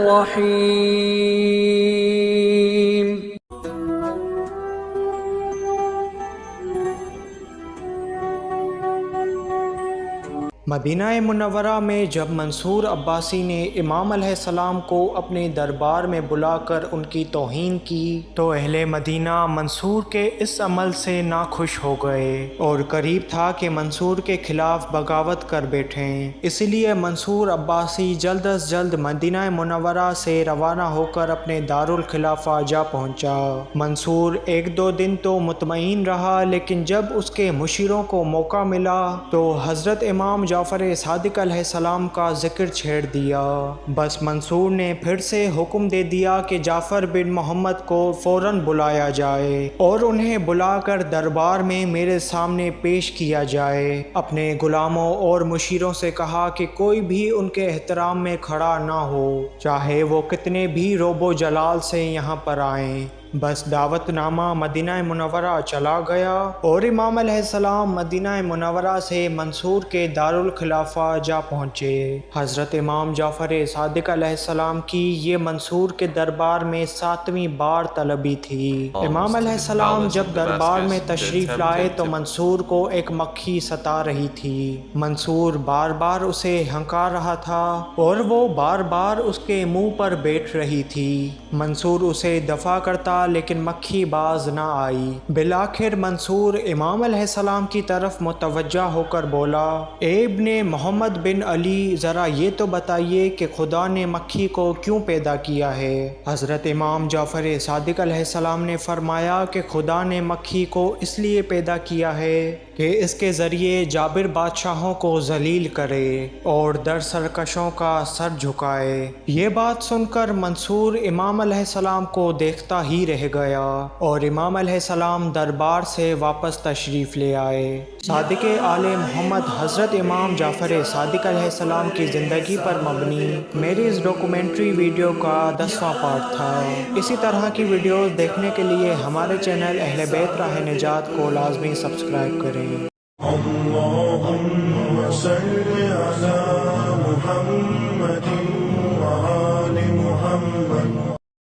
الرحيم. مدینہ منورہ میں جب منصور عباسی نے امام علیہ السلام کو اپنے دربار میں بلا کر ان کی توہین کی تو اہل مدینہ منصور کے اس عمل سے ناخوش ہو گئے اور قریب تھا کہ منصور کے خلاف بغاوت کر بیٹھیں. اس لیے منصور عباسی جلد از جلد مدینہ منورہ سے روانہ ہو کر اپنے دارالخلافہ جا پہنچا. منصور ایک دو دن تو مطمئن رہا، لیکن جب اس کے مشیروں کو موقع ملا تو حضرت امام جعفر صادق علیہ السلام کا ذکر چھیڑ دیا. بس منصور نے پھر سے حکم دے دیا کہ جعفر بن محمد کو فوراً بلایا جائے اور انہیں بلا کر دربار میں میرے سامنے پیش کیا جائے. اپنے غلاموں اور مشیروں سے کہا کہ کوئی بھی ان کے احترام میں کھڑا نہ ہو، چاہے وہ کتنے بھی روب و جلال سے یہاں پر آئیں. بس دعوت نامہ مدینہ منورہ چلا گیا اور امام علیہ السلام مدینہ منورہ سے منصور کے دارالخلافہ جا پہنچے. حضرت امام جعفر صادق علیہ السلام کی یہ منصور کے دربار میں 7ویں بار طلبی تھی. امام علیہ السلام جب دربار میں تشریف لائے تو منصور کو ایک مکھی ستا رہی تھی. منصور بار بار اسے ہنکار رہا تھا اور وہ بار بار اس کے منہ پر بیٹھ رہی تھی. منصور اسے دفع کرتا لیکن مکھی باز نہ آئی. بالآخر منصور امام علیہ السلام کی طرف متوجہ ہو کر بولا، اے ابن محمد بن علی، ذرا یہ تو بتائیے کہ خدا نے مکھی کو کیوں پیدا کیا ہے؟ حضرت امام جعفر صادق علیہ السلام نے فرمایا کہ خدا نے مکھی کو اس لیے پیدا کیا ہے کہ اس کے ذریعے جابر بادشاہوں کو ذلیل کرے اور در سرکشوں کا سر جھکائے. یہ بات سن کر منصور امام علیہ السلام کو دیکھتا ہی رہ گیا اور امام علیہ السلام دربار سے واپس تشریف لے آئے. صادق آل محمد حضرت امام جعفر صادق علیہ السلام کی زندگی پر مبنی میری اس ڈاکومنٹری ویڈیو کا 10واں پارٹ تھا. اسی طرح کی ویڈیوز دیکھنے کے لیے ہمارے چینل اہل بیت راہ نجات کو لازمی سبسکرائب کریں. اللهم صل على محمد